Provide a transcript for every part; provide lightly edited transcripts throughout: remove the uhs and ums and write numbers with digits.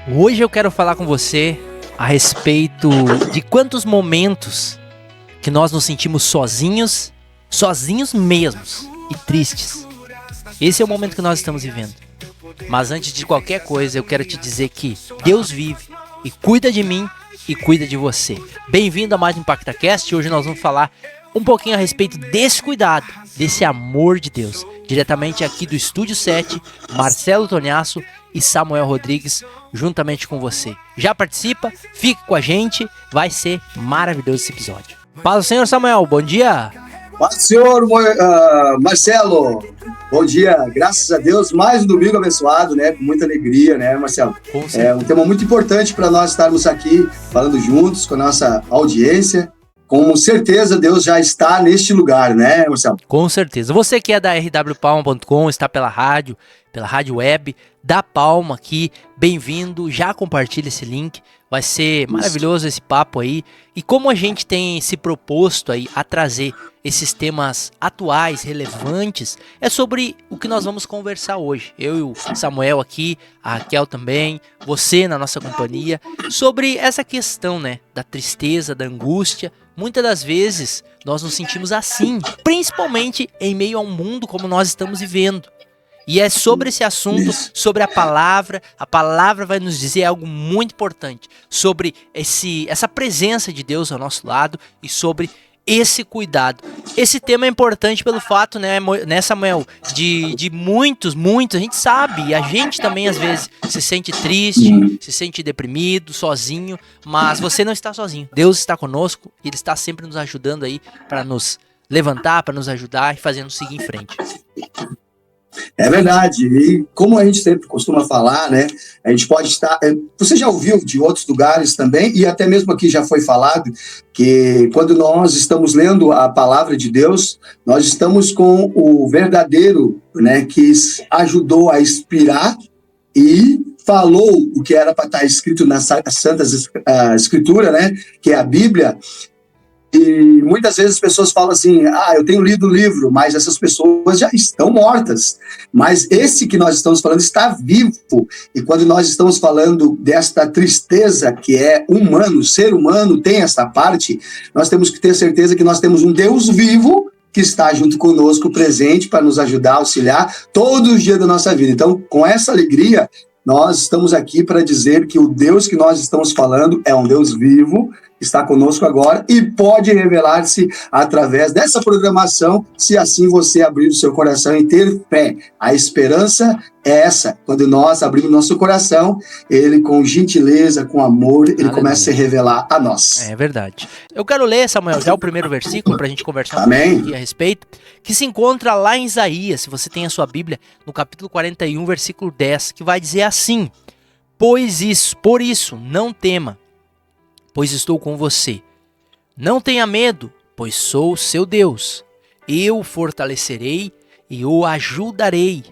Hoje eu quero falar com você a respeito de quantos momentos que nós nos sentimos sozinhos mesmos e tristes. Esse é o momento que nós estamos vivendo. Mas antes de qualquer coisa, eu quero te dizer que Deus vive e cuida de mim e cuida de você. Bem-vindo a mais um ImpactaCast. Hoje nós vamos falar um pouquinho a respeito desse cuidado, desse amor de Deus. Diretamente aqui do Estúdio 7, Marcelo Tonhasso e Samuel Rodrigues, juntamente com você. Já participa? Fique com a gente, vai ser maravilhoso esse episódio. Paz do Senhor, Samuel, bom dia! Paz do Senhor, Marcelo, bom dia, graças a Deus, mais um domingo abençoado, né, com muita alegria, né, Marcelo? É um tema muito importante para nós estarmos aqui falando juntos com a nossa audiência. Com certeza Deus já está neste lugar, né, Marcelo? Com certeza. Você que é da rwpalma.com, está pela rádio web, dá palma aqui, bem-vindo, já compartilha esse link, vai ser maravilhoso esse papo aí. E como a gente tem se proposto aí a trazer esses temas atuais, relevantes, é sobre o que nós vamos conversar hoje. Eu e o Samuel aqui, a Raquel também, você na nossa companhia, sobre essa questão, né, da tristeza, da angústia. Muitas das vezes nós nos sentimos assim, principalmente em meio a um mundo como nós estamos vivendo. E é sobre esse assunto, sobre a palavra vai nos dizer algo muito importante, sobre essa presença de Deus ao nosso lado e sobre esse cuidado. Esse tema é importante pelo fato, né, Samuel, de muitos, a gente sabe, e a gente também às vezes se sente triste, se sente deprimido, sozinho, mas você não está sozinho. Deus está conosco e Ele está sempre nos ajudando aí para nos levantar, para nos ajudar e fazendo seguir em frente. É verdade, e como a gente sempre costuma falar, né, a gente pode estar, você já ouviu de outros lugares também, e até mesmo aqui já foi falado, que quando nós estamos lendo a palavra de Deus, nós estamos com o verdadeiro, né, que ajudou a inspirar e falou o que era para estar escrito na Santa Escritura, né, que é a Bíblia. E muitas vezes as pessoas falam assim, eu tenho lido o livro, mas essas pessoas já estão mortas. Mas esse que nós estamos falando está vivo. E quando nós estamos falando desta tristeza que é humano, o ser humano tem essa parte, nós temos que ter certeza que nós temos um Deus vivo que está junto conosco, presente, para nos ajudar, auxiliar todos os dias da nossa vida. Então, com essa alegria, nós estamos aqui para dizer que o Deus que nós estamos falando é um Deus vivo, está conosco agora e pode revelar-se através dessa programação, se assim você abrir o seu coração e ter fé. A esperança é essa, quando nós abrimos nosso coração, ele com gentileza, com amor, ele começa a se revelar a nós. É verdade. Eu quero ler, Samuel, já o primeiro versículo para a gente conversar Amém. Aqui a respeito, que se encontra lá em Isaías, se você tem a sua Bíblia, no capítulo 41, versículo 10, que vai dizer assim: por isso, não tema, pois estou com você. Não tenha medo, pois sou seu Deus. Eu o fortalecerei e o ajudarei.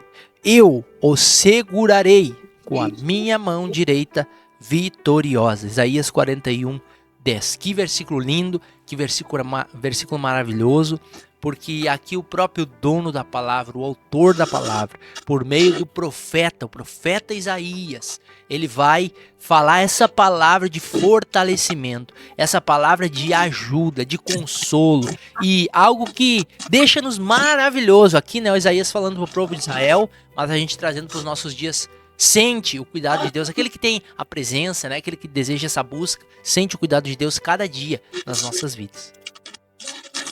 Eu o segurarei com a minha mão direita vitoriosa. Isaías 41, 10. Que versículo lindo, que versículo maravilhoso, porque aqui o próprio dono da palavra, o autor da palavra, por meio do profeta, o profeta Isaías, ele vai falar essa palavra de fortalecimento, essa palavra de ajuda, de consolo, e algo que deixa-nos maravilhoso aqui, né? O Isaías falando para o povo de Israel, mas a gente trazendo para os nossos dias. Sente o cuidado de Deus, aquele que tem a presença, né? Aquele que deseja essa busca, sente o cuidado de Deus cada dia nas nossas vidas.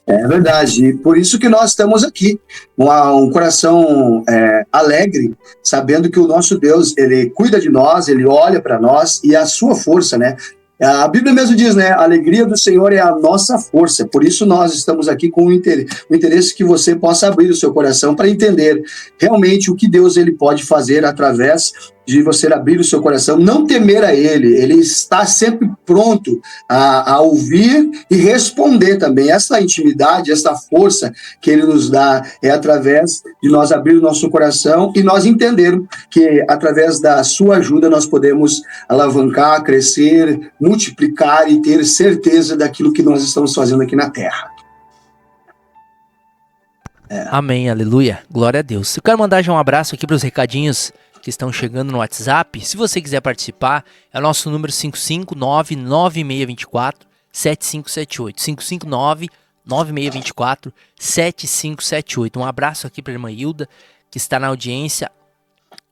É verdade, e por isso que nós estamos aqui, com um coração alegre, sabendo que o nosso Deus, ele cuida de nós, ele olha para nós e a sua força, né? A Bíblia mesmo diz, né? A alegria do Senhor é a nossa força. Por isso nós estamos aqui com o interesse que você possa abrir o seu coração para entender realmente o que Deus ele pode fazer através de você abrir o seu coração, não temer a Ele. Ele está sempre pronto a ouvir e responder também. Essa intimidade, essa força que Ele nos dá é através de nós abrir o nosso coração e nós entendermos que através da sua ajuda nós podemos alavancar, crescer, multiplicar e ter certeza daquilo que nós estamos fazendo aqui na Terra. Amém, aleluia, glória a Deus. Eu quero mandar já um abraço aqui para os recadinhos que estão chegando no WhatsApp. Se você quiser participar, é o nosso número 559-9624-7578. 559-9624-7578. Um abraço aqui para a irmã Hilda, que está na audiência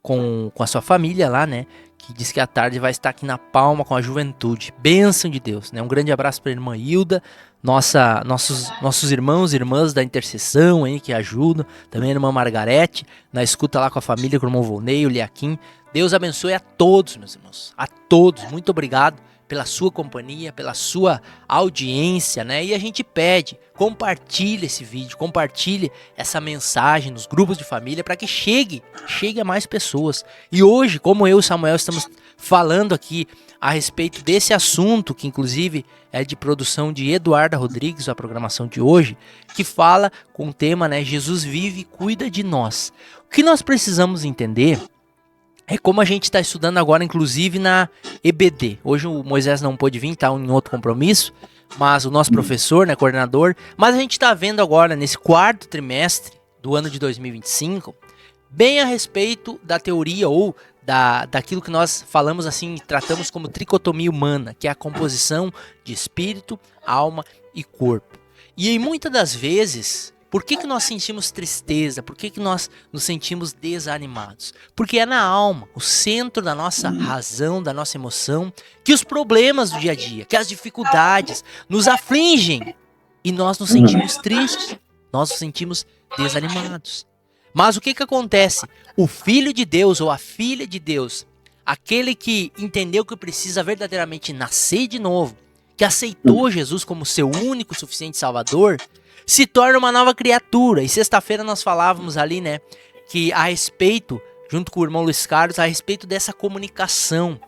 com a sua família lá, né? Que diz que à tarde vai estar aqui na Palma com a juventude. Bênção de Deus, né? Um grande abraço para a irmã Hilda, nossos irmãos e irmãs da intercessão aí que ajudam. Também a irmã Margarete, na escuta lá com a família, com o irmão Volney, o Liaquim. Deus abençoe a todos, meus irmãos. A todos. Muito obrigado pela sua companhia, pela sua audiência, né? E a gente pede, compartilhe esse vídeo, compartilhe essa mensagem nos grupos de família para que chegue a mais pessoas. E hoje, como eu e o Samuel estamos falando aqui a respeito desse assunto, que inclusive é de produção de Eduarda Rodrigues, a programação de hoje, que fala com o tema, né, Jesus vive e cuida de nós. O que nós precisamos entender é como a gente está estudando agora, inclusive na EBD. Hoje o Moisés não pôde vir, está em outro compromisso, mas o nosso professor, né, coordenador. Mas a gente está vendo agora, nesse quarto trimestre do ano de 2025, bem a respeito da teoria ou daquilo que nós falamos assim, tratamos como tricotomia humana, que é a composição de espírito, alma e corpo. E em muitas das vezes, por que nós sentimos tristeza? Por que nós nos sentimos desanimados? Porque é na alma, o centro da nossa razão, da nossa emoção, que os problemas do dia a dia, que as dificuldades nos afligem e nós nos sentimos tristes, nós nos sentimos desanimados. Mas o que acontece? O Filho de Deus ou a Filha de Deus, aquele que entendeu que precisa verdadeiramente nascer de novo, que aceitou Jesus como seu único suficiente Salvador, se torna uma nova criatura. E sexta-feira nós falávamos ali, né, que a respeito, junto com o irmão Luiz Carlos, a respeito dessa comunicação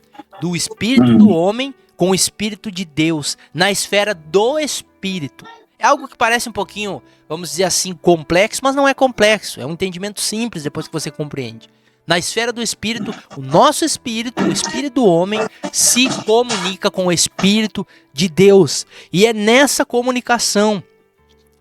do espírito do homem com o espírito de Deus, na esfera do espírito. É algo que parece um pouquinho, vamos dizer assim, complexo, mas não é complexo. É um entendimento simples depois que você compreende. Na esfera do espírito, o nosso espírito, o espírito do homem, se comunica com o espírito de Deus. E é nessa comunicação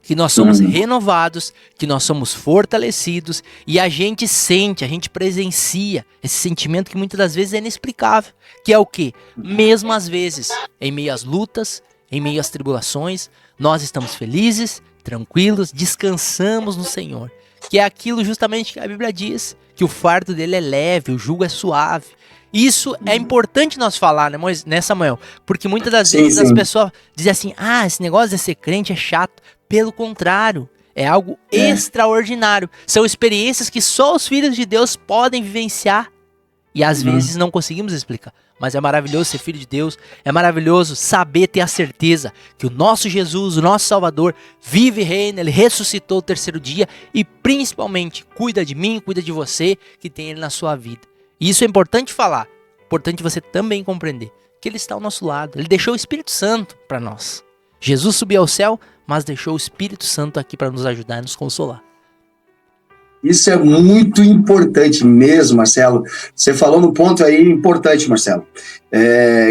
que nós somos renovados, que nós somos fortalecidos e a gente sente, a gente presencia esse sentimento que muitas das vezes é inexplicável. Que é o quê? Mesmo às vezes, em meio às lutas, em meio às tribulações, nós estamos felizes, tranquilos, descansamos no Senhor. Que é aquilo justamente que a Bíblia diz, que o fardo dele é leve, o jugo é suave. Isso é importante nós falar, né, Samuel? Porque muitas das vezes as pessoas dizem assim, esse negócio de ser crente é chato. Pelo contrário, é algo extraordinário. São experiências que só os filhos de Deus podem vivenciar. E às vezes não conseguimos explicar. Mas é maravilhoso ser filho de Deus. É maravilhoso saber, ter a certeza que o nosso Jesus, o nosso Salvador, vive e reina. Ele ressuscitou o terceiro dia e principalmente cuida de mim, cuida de você que tem Ele na sua vida. E isso é importante falar. Importante você também compreender que Ele está ao nosso lado. Ele deixou o Espírito Santo para nós. Jesus subiu ao céu, mas deixou o Espírito Santo aqui para nos ajudar e nos consolar. Isso é muito importante mesmo, Marcelo. Você falou no ponto aí importante, Marcelo,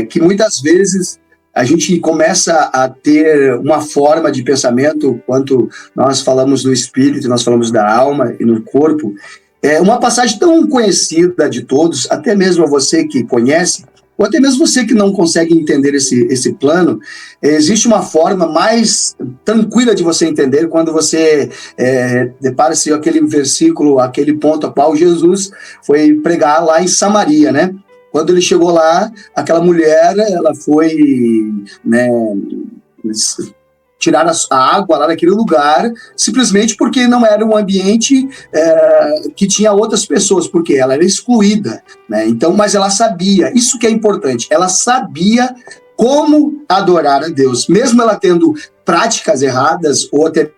que muitas vezes a gente começa a ter uma forma de pensamento, quando nós falamos do espírito, nós falamos da alma e no corpo. É uma passagem tão conhecida de todos, até mesmo você que conhece, ou até mesmo você que não consegue entender esse plano, existe uma forma mais tranquila de você entender quando você depara-se aquele versículo, aquele ponto a qual Jesus foi pregar lá em Samaria, né? Quando ele chegou lá, aquela mulher, ela foi, né, tirar a água lá daquele lugar, simplesmente porque não era um ambiente que tinha outras pessoas, porque ela era excluída, né? Então, mas ela sabia, isso que é importante, ela sabia como adorar a Deus, mesmo ela tendo práticas erradas, ou até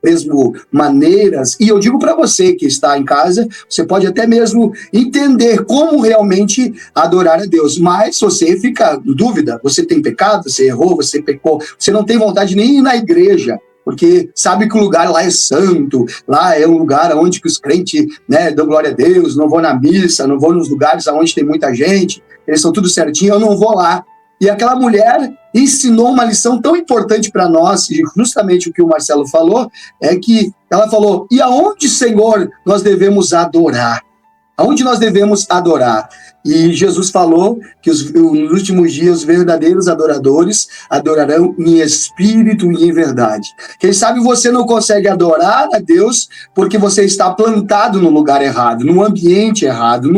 mesmo maneiras, e eu digo para você que está em casa, você pode até mesmo entender como realmente adorar a Deus, mas você fica em dúvida, você tem pecado, você errou, você pecou, você não tem vontade nem de ir na igreja, porque sabe que o lugar lá é santo, lá é um lugar onde que os crentes, né, dão glória a Deus, não vou na missa, não vou nos lugares onde tem muita gente, eles são tudo certinho, eu não vou lá. E aquela mulher ensinou uma lição tão importante para nós, e justamente o que o Marcelo falou, é que ela falou, e aonde, Senhor, nós devemos adorar? aonde nós devemos adorar. E Jesus falou que nos últimos dias os verdadeiros adoradores adorarão em espírito e em verdade. Quem sabe você não consegue adorar a Deus porque você está plantado no lugar errado, num ambiente errado,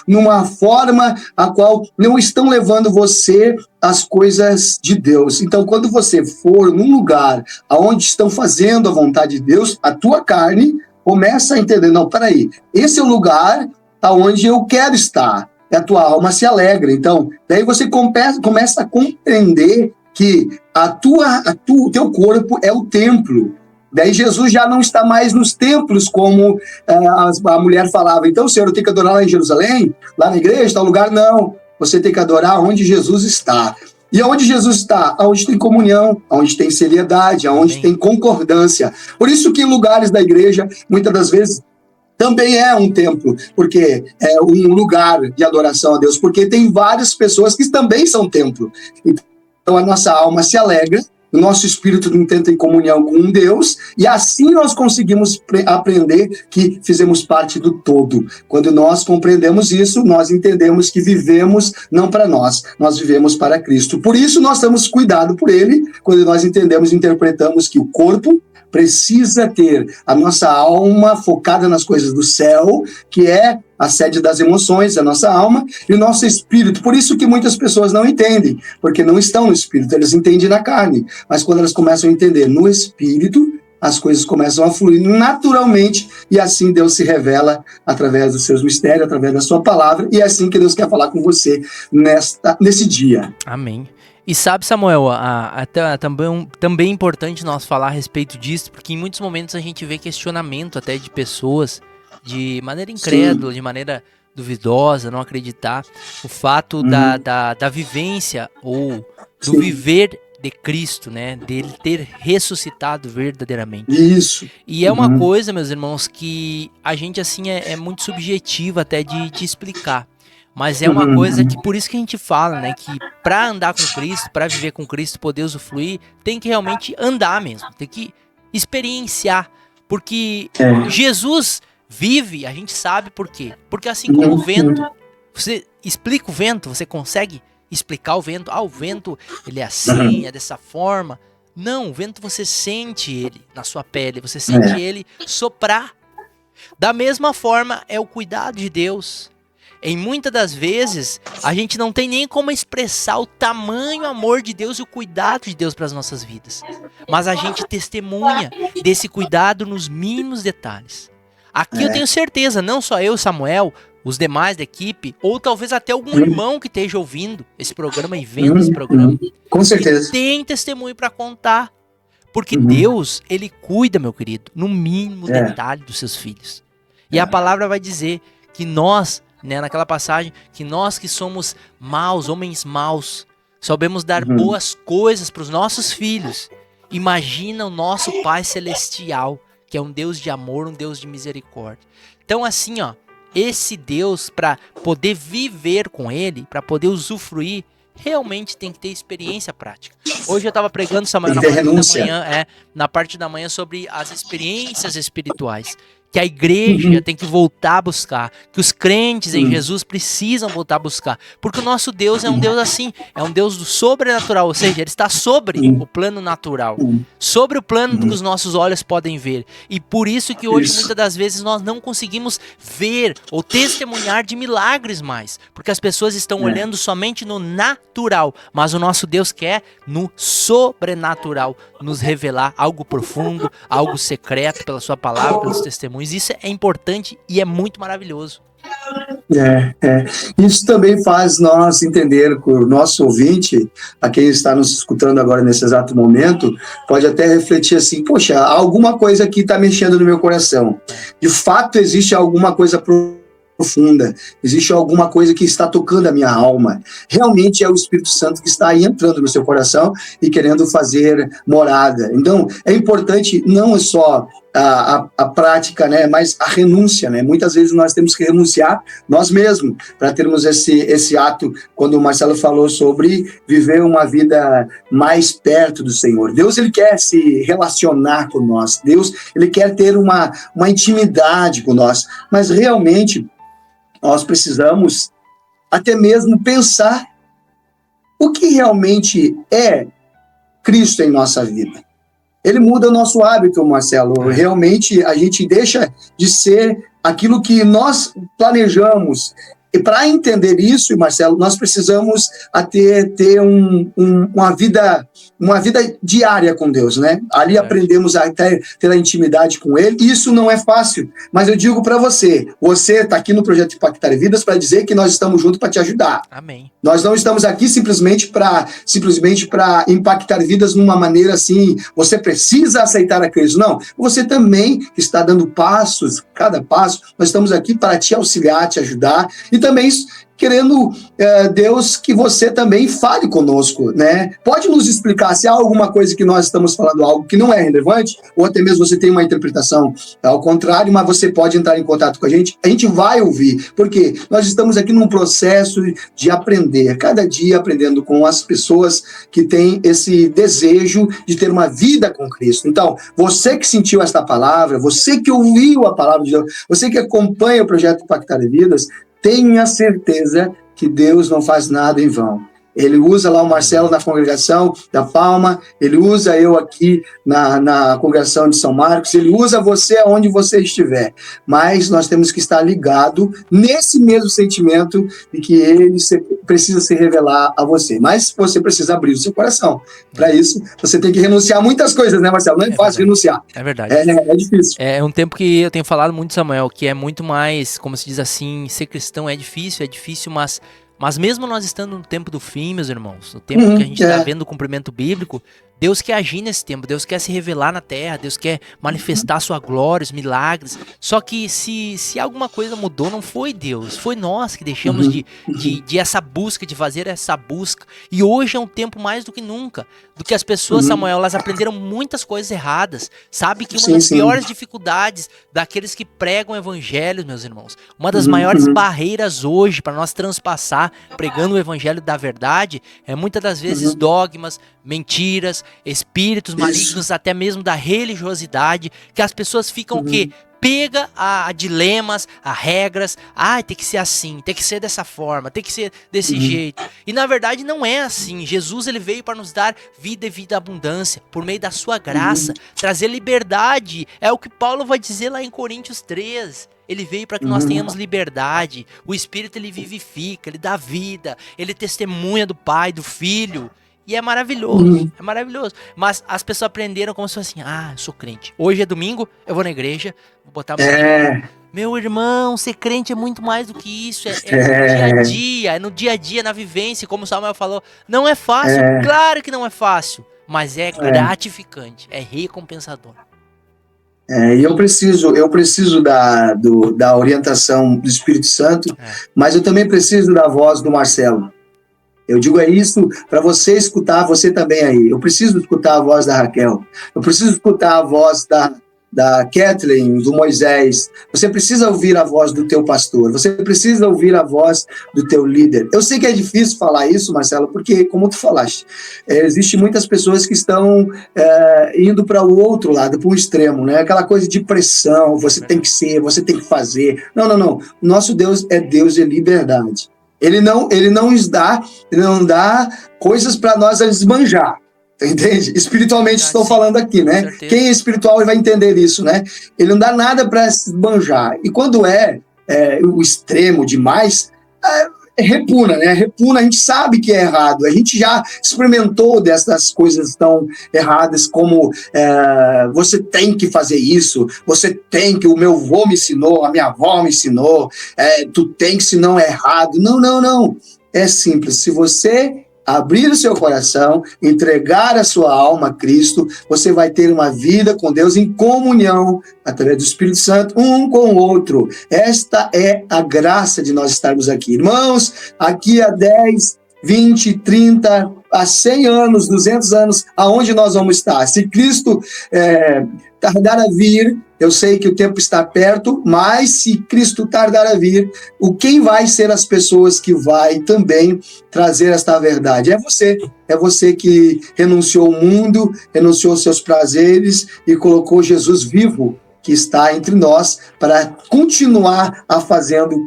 numa forma a qual não estão levando você às coisas de Deus. Então, quando você for num lugar onde estão fazendo a vontade de Deus, a tua carne começa a entender, não, peraí, esse é o lugar aonde eu quero estar. A tua alma se alegra. Então, daí você começa a compreender que o teu corpo é o templo. Daí Jesus já não está mais nos templos, como a mulher falava. Então, Senhor, eu tenho que adorar lá em Jerusalém, lá na igreja, tal lugar? Não. Você tem que adorar onde Jesus está. E aonde Jesus está? Aonde tem comunhão, aonde tem seriedade, aonde tem concordância. Por isso que lugares da igreja, muitas das vezes, também é um templo, porque é um lugar de adoração a Deus, porque tem várias pessoas que também são templo. Então a nossa alma se alegra, o nosso espírito entra em comunhão com um Deus, e assim nós conseguimos aprender que fizemos parte do todo. Quando nós compreendemos isso, nós entendemos que vivemos não para nós vivemos para Cristo. Por isso nós temos cuidado por Ele, quando nós entendemos e interpretamos que o corpo precisa ter a nossa alma focada nas coisas do céu, que é a sede das emoções, a nossa alma, e o nosso espírito. Por isso que muitas pessoas não entendem, porque não estão no espírito, eles entendem na carne. Mas quando elas começam a entender no espírito, as coisas começam a fluir naturalmente, e assim Deus se revela através dos seus mistérios, através da sua palavra, e é assim que Deus quer falar com você nesse dia. Amém. E sabe, Samuel, também é importante nós falar a respeito disso, porque em muitos momentos a gente vê questionamento até de pessoas de maneira incrédula, Sim. de maneira duvidosa, não acreditar. O fato da vivência ou do Sim. viver de Cristo, né? Dele ter ressuscitado verdadeiramente. Isso. E é uma coisa, meus irmãos, que a gente assim é muito subjetiva até de explicar. Mas é uma coisa que, por isso que a gente fala, né, que para andar com Cristo, para viver com Cristo, poder usufruir, tem que realmente andar mesmo, tem que experienciar, porque Jesus vive, a gente sabe por quê, porque assim como o vento, você explica o vento, você consegue explicar o vento, o vento ele é assim, é dessa forma. Não, o vento você sente ele na sua pele, você sente ele soprar. Da mesma forma é o cuidado de Deus. Em muitas das vezes, a gente não tem nem como expressar o tamanho amor de Deus e o cuidado de Deus para as nossas vidas. Mas a gente testemunha desse cuidado nos mínimos detalhes. Aqui eu tenho certeza, não só eu, Samuel, os demais da equipe, ou talvez até algum irmão que esteja ouvindo esse programa e vendo esse programa. Com certeza. Tem testemunho para contar. Porque Deus, Ele cuida, meu querido, no mínimo detalhe dos seus filhos. E a palavra vai dizer que nós, né, naquela passagem, que nós que somos maus, homens maus, sabemos dar boas coisas para os nossos filhos. Imagina o nosso Pai Celestial, que é um Deus de amor, um Deus de misericórdia. Então assim, esse Deus, para poder viver com Ele, para poder usufruir, realmente tem que ter experiência prática. Hoje eu estava pregando, Samuel, na parte da manhã sobre as experiências espirituais, que a igreja tem que voltar a buscar, que os crentes em Jesus precisam voltar a buscar, porque o nosso Deus é um Deus assim, é um Deus do sobrenatural, ou seja, Ele está sobre o plano natural, sobre o plano que os nossos olhos podem ver, e por isso que hoje muitas das vezes nós não conseguimos ver ou testemunhar de milagres mais, porque as pessoas estão olhando somente no natural, mas o nosso Deus quer no sobrenatural nos revelar algo profundo, algo secreto pela sua palavra, pelos testemunhos. Isso é importante e é muito maravilhoso. Isso também faz nós entender que o nosso ouvinte, a quem está nos escutando agora nesse exato momento, pode até refletir assim, poxa, alguma coisa aqui está mexendo no meu coração. De fato existe alguma coisa profunda, existe alguma coisa que está tocando a minha alma. Realmente é o Espírito Santo que está aí entrando no seu coração e querendo fazer morada. Então, é importante não só a prática, né, mas a renúncia, né? Muitas vezes nós temos que renunciar nós mesmos para termos esse ato, quando o Marcelo falou sobre viver uma vida mais perto do Senhor. Deus, Ele quer se relacionar com nós. Deus, Ele quer ter uma intimidade com nós, mas realmente nós precisamos até mesmo pensar o que realmente é Cristo em nossa vida. Ele muda o nosso hábito, Marcelo. Realmente a gente deixa de ser aquilo que nós planejamos. E para entender isso, Marcelo, nós precisamos ter uma vida diária com Deus, né? Ali aprendemos a ter a intimidade com Ele. Isso não é fácil, mas eu digo para você está aqui no Projeto Impactar Vidas para dizer que nós estamos juntos para te ajudar. Amém. Nós não estamos aqui simplesmente para impactar vidas numa maneira assim, você precisa aceitar a Cristo. Não, você também está dando passos, cada passo, nós estamos aqui para te auxiliar, te ajudar, e também querendo, Deus, que você também fale conosco, né? Pode nos explicar se há alguma coisa que nós estamos falando, algo que não é relevante, ou até mesmo você tem uma interpretação ao contrário, mas você pode entrar em contato com a gente vai ouvir, porque nós estamos aqui num processo de aprender, cada dia aprendendo com as pessoas que têm esse desejo de ter uma vida com Cristo. Então, você que sentiu esta palavra, você que ouviu a palavra de Deus, você que acompanha o Projeto Impactar Vidas, tenha certeza que Deus não faz nada em vão. Ele usa lá o Marcelo na congregação da Palma, ele usa eu aqui na congregação de São Marcos, ele usa você aonde você estiver. Mas nós temos que estar ligado nesse mesmo sentimento de que ele precisa se revelar a você. Mas você precisa abrir o seu coração. Para isso, você tem que renunciar a muitas coisas, né, Marcelo? Não é fácil renunciar. É verdade. É difícil. É um tempo que eu tenho falado muito, Samuel, que é muito mais, como se diz assim, ser cristão é difícil, mas mesmo nós estando no tempo do fim, meus irmãos, no tempo que a gente está vendo o cumprimento bíblico, Deus quer agir nesse tempo, Deus quer se revelar na terra, Deus quer manifestar sua glória, os milagres. Só que se alguma coisa mudou, não foi Deus, foi nós que deixamos de essa busca, de fazer essa busca. E hoje é um tempo mais do que nunca, do que as pessoas, Samuel, elas aprenderam muitas coisas erradas. Sabe que uma das piores dificuldades daqueles que pregam o evangelho, meus irmãos, uma das maiores barreiras hoje para nós transpassar pregando o evangelho da verdade é muitas das vezes dogmas, mentiras, espíritos malignos, até mesmo da religiosidade, que as pessoas ficam o quê? Pega a dilemas, a regras, tem que ser assim, tem que ser dessa forma, tem que ser desse jeito. E na verdade não é assim. Jesus ele veio para nos dar vida e vida abundância, por meio da sua graça, trazer liberdade. É o que Paulo vai dizer lá em Coríntios 3. Ele veio para que nós tenhamos liberdade. O Espírito ele vivifica, ele dá vida, ele testemunha do Pai, do Filho. E é maravilhoso, é maravilhoso. Mas as pessoas aprenderam como se fosse assim, eu sou crente. Hoje é domingo, eu vou na igreja, vou botar meu irmão, ser crente é muito mais do que isso. É no dia a dia, na vivência, como o Samuel falou. Não é fácil, claro que não é fácil, mas é gratificante, é recompensador. E eu preciso da orientação do Espírito Santo, mas eu também preciso da voz do Marcelo. Eu digo isso para você escutar, você também aí. Eu preciso escutar a voz da Raquel. Eu preciso escutar a voz da Kathleen, do Moisés. Você precisa ouvir a voz do teu pastor. Você precisa ouvir a voz do teu líder. Eu sei que é difícil falar isso, Marcelo, porque, como tu falaste, existem muitas pessoas que estão indo para o outro lado, para um extremo, né? Aquela coisa de pressão, você tem que ser, você tem que fazer. Não. O nosso Deus é Deus de liberdade. Ele não dá coisas para nós esbanjar, entende? Espiritualmente estou falando aqui, né? Quem é espiritual vai entender isso, né? Ele não dá nada para esbanjar. E quando o extremo demais, repuna, né? Repuna, a gente sabe que é errado. A gente já experimentou dessas coisas tão erradas como você tem que fazer isso, você tem que, o meu avô me ensinou, a minha avó me ensinou, tu tem que, senão é errado. Não. É simples. Se você abrir o seu coração, entregar a sua alma a Cristo, você vai ter uma vida com Deus em comunhão, através do Espírito Santo, um com o outro. Esta é a graça de nós estarmos aqui. Irmãos, aqui há 10, 20, 30, há 100 anos, 200 anos, aonde nós vamos estar? Se Cristo tardar a vir, eu sei que o tempo está perto, mas se Cristo tardar a vir, quem vai ser as pessoas que vai também trazer esta verdade? É você que renunciou ao mundo, renunciou aos seus prazeres e colocou Jesus vivo, que está entre nós, para continuar a fazendo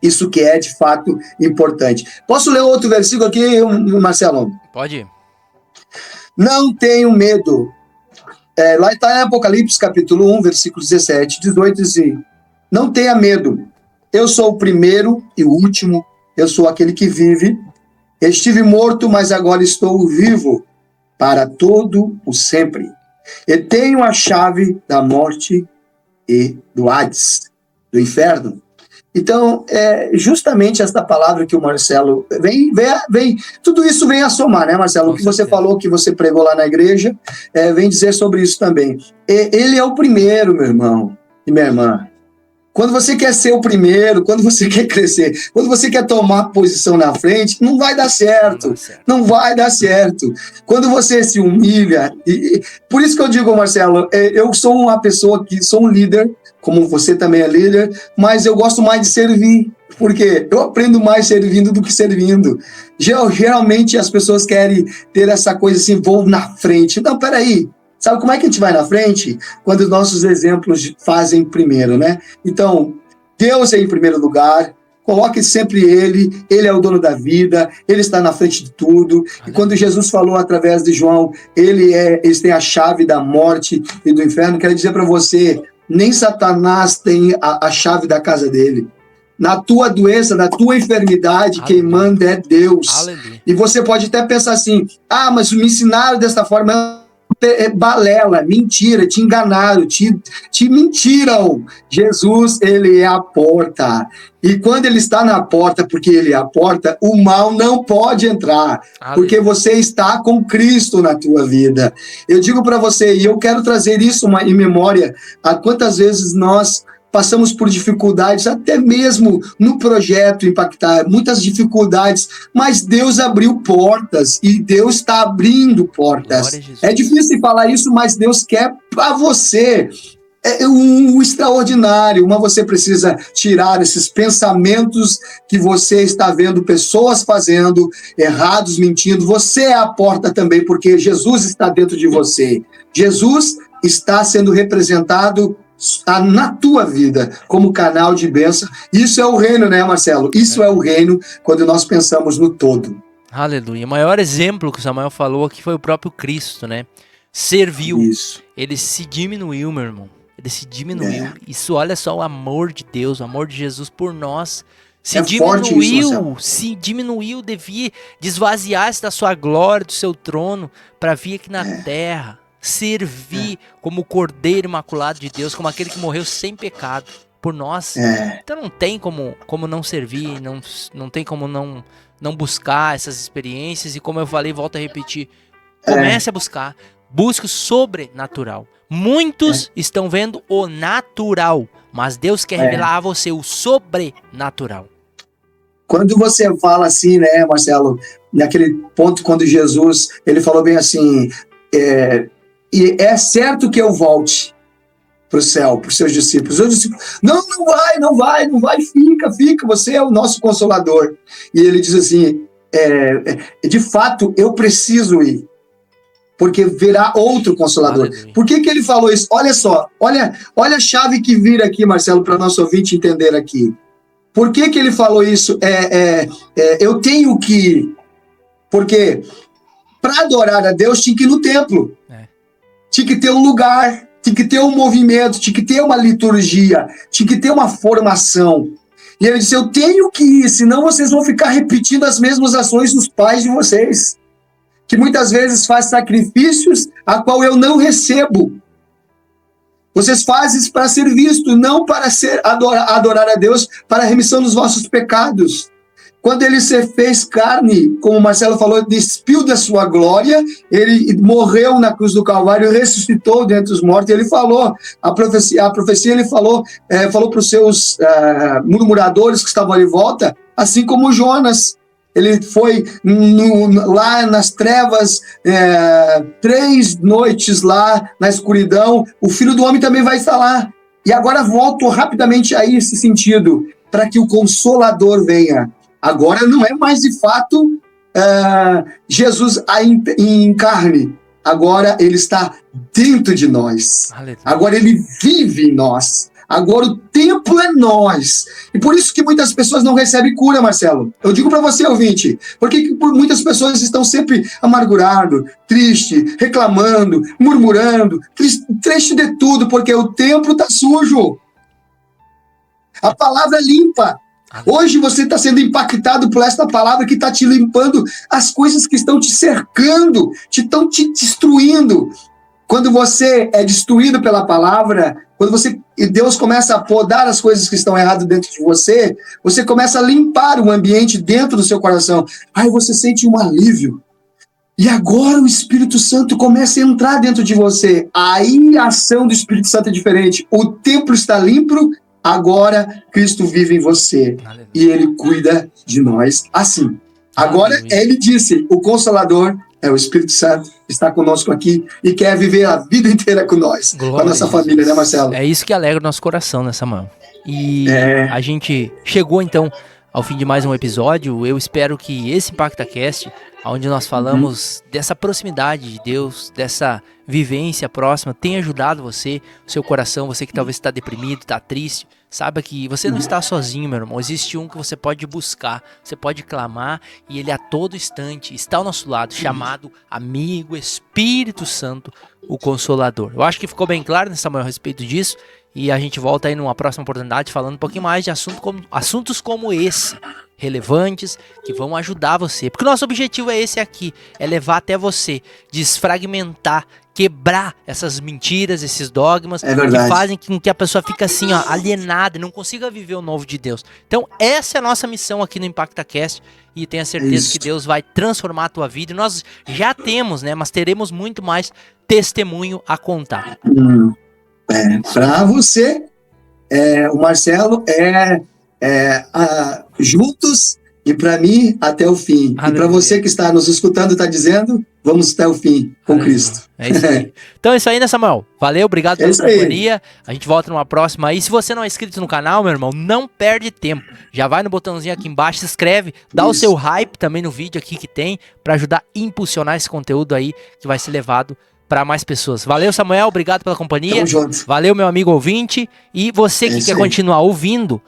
Isso que é, de fato, importante. Posso ler outro versículo aqui, Marcelo? Pode ir. Não tenho medo. Lá está em Apocalipse, capítulo 1, versículos 17, 18, diz assim: não tenha medo, eu sou o primeiro e o último, eu sou aquele que vive. Estive morto, mas agora estou vivo para todo o sempre. E tenho a chave da morte e do Hades, do inferno. Então, justamente esta palavra que o Marcelo vem, tudo isso vem a somar, né, Marcelo? O que você falou, que você pregou lá na igreja, vem dizer sobre isso também. Ele é o primeiro, meu irmão e minha irmã. Quando você quer ser o primeiro, quando você quer crescer, quando você quer tomar posição na frente, não vai dar certo. Não vai dar certo. Quando você se humilha, por isso que eu digo, Marcelo, eu sou uma pessoa que sou um líder, como você também é líder, mas eu gosto mais de servir. Por quê? Eu aprendo mais servindo do que servindo. Geralmente as pessoas querem ter essa coisa assim, vou na frente. Não, peraí. Sabe como é que a gente vai na frente? Quando os nossos exemplos fazem primeiro, né? Então, Deus é em primeiro lugar, coloque sempre Ele é o dono da vida, Ele está na frente de tudo. E quando Jesus falou através de João, eles têm a chave da morte e do inferno, quero dizer para você, nem Satanás tem a chave da casa dele. Na tua doença, na tua enfermidade, quem manda é Deus. Aleluia. E você pode até pensar assim, mas me ensinaram dessa forma. Balela, mentira, te enganaram, te mentiram. Jesus, ele é a porta. E quando ele está na porta, porque ele é a porta, o mal não pode entrar. Porque você está com Cristo na tua vida. Eu digo para você, e eu quero trazer isso em memória, a quantas vezes nós passamos por dificuldades, até mesmo no projeto Impactar, muitas dificuldades, mas Deus abriu portas e Deus está abrindo portas. É difícil falar isso, mas Deus quer para você o extraordinário, mas você precisa tirar esses pensamentos que você está vendo pessoas fazendo, errados, mentindo. Você é a porta também, porque Jesus está dentro de você. Jesus está sendo representado na tua vida, como canal de bênção. Isso é o reino, né, Marcelo? Isso é o reino quando nós pensamos no todo. Aleluia. O maior exemplo que o Samuel falou aqui foi o próprio Cristo, né? Serviu. Isso. Ele se diminuiu, meu irmão. Ele se diminuiu. Isso, olha só o amor de Deus, o amor de Jesus por nós. Se diminuiu, devia desvaziar-se da sua glória, do seu trono, para vir aqui na terra. Servir como o Cordeiro Imaculado de Deus, como aquele que morreu sem pecado por nós. Então não tem como não servir, não tem como não buscar essas experiências. E como eu falei, volto a repetir, comece a buscar, busque o sobrenatural. Muitos estão vendo o natural, mas Deus quer revelar a você o sobrenatural. Quando você fala assim, né, Marcelo, naquele ponto quando Jesus, ele falou bem assim, e é certo que eu volte para o céu, para os seus discípulos. Os discípulos, não vai, fica, você é o nosso consolador. E ele diz assim, de fato, eu preciso ir, porque virá outro consolador. Por que ele falou isso? Olha só, olha a chave que vira aqui, Marcelo, para nosso ouvinte entender aqui. Por que ele falou isso? Eu tenho que ir, porque para adorar a Deus tinha que ir no templo. Tinha que ter um lugar, tinha que ter um movimento, tinha que ter uma liturgia, tinha que ter uma formação. E ele disse, eu tenho que ir, senão vocês vão ficar repetindo as mesmas ações dos pais de vocês, que muitas vezes faz sacrifícios a qual eu não recebo. Vocês fazem para ser visto, não para adorar a Deus, para a remissão dos vossos pecados. Quando ele se fez carne, como o Marcelo falou, despiu da sua glória, ele morreu na cruz do Calvário, ressuscitou dentre os mortos, ele falou, a profecia ele falou para os seus murmuradores que estavam ali em volta, assim como Jonas. Ele foi lá nas trevas, 3 noites lá na escuridão, o Filho do Homem também vai estar lá. E agora volto rapidamente a esse sentido, para que o Consolador venha. Agora não é mais de fato Jesus em carne. Agora ele está dentro de nós. Aleluia. Agora ele vive em nós. Agora o templo é nós. E por isso que muitas pessoas não recebem cura, Marcelo. Eu digo para você, ouvinte, porque muitas pessoas estão sempre amargurado, triste, reclamando, murmurando, triste de tudo, porque o templo está sujo. A palavra é limpa. Hoje você está sendo impactado por esta palavra que está te limpando as coisas que estão te cercando, estão te destruindo. Quando você é destruído pela palavra, e Deus começa a podar as coisas que estão erradas dentro de você, você começa a limpar o ambiente dentro do seu coração. Aí você sente um alívio. E agora o Espírito Santo começa a entrar dentro de você. Aí a ação do Espírito Santo é diferente. O templo está limpo, agora Cristo vive em você. Aleluia. E Ele cuida de nós assim. Agora, aleluia. Ele disse, o Consolador é o Espírito Santo, está conosco aqui e quer viver a vida inteira com nós, glória com a nossa família, né, Marcelo? É isso que alegra o nosso coração nessa mão. E a gente chegou, então, ao fim de mais um episódio. Eu espero que esse ImpactaCast, onde nós falamos dessa proximidade de Deus, dessa vivência próxima, tenha ajudado você, o seu coração, você que talvez está deprimido, está triste. Saiba que você não está sozinho, meu irmão. Existe um que você pode buscar, você pode clamar, e ele a todo instante está ao nosso lado, chamado amigo Espírito Santo, o Consolador. Eu acho que ficou bem claro, né, Samuel, a respeito disso, e a gente volta aí numa próxima oportunidade falando um pouquinho mais de assuntos como esse, relevantes, que vão ajudar você. Porque o nosso objetivo é esse aqui, é levar até você, desfragmentar, quebrar essas mentiras, esses dogmas que fazem com que a pessoa fique assim, ó, alienada e não consiga viver o novo de Deus. Então essa é a nossa missão aqui no ImpactaCast, e tenha certeza que Deus vai transformar a tua vida. E nós já temos, né, mas teremos muito mais testemunho a contar. Para você, o Marcelo juntos, e para mim até o fim. Aleluia. E para você que está nos escutando, está dizendo, vamos até o fim com Aleluia. Cristo. É isso aí. Então é isso aí, né, Samuel? Valeu, obrigado pela companhia. A gente volta numa próxima aí. Se você não é inscrito no canal, meu irmão, não perde tempo. Já vai no botãozinho aqui embaixo, se inscreve, dá o seu hype também no vídeo aqui que tem, para ajudar a impulsionar esse conteúdo aí que vai ser levado para mais pessoas. Valeu, Samuel, obrigado pela companhia. Tamo junto. Valeu, meu amigo ouvinte. E você que quer continuar ouvindo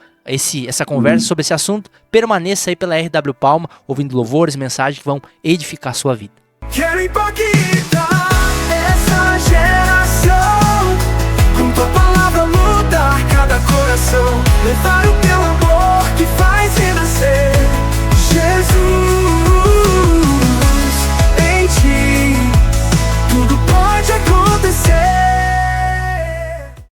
essa conversa sobre esse assunto, permaneça aí pela RW Palma, ouvindo louvores, mensagens que vão edificar a sua vida. Quero impactar essa geração, com tua palavra mudar cada coração, levar o teu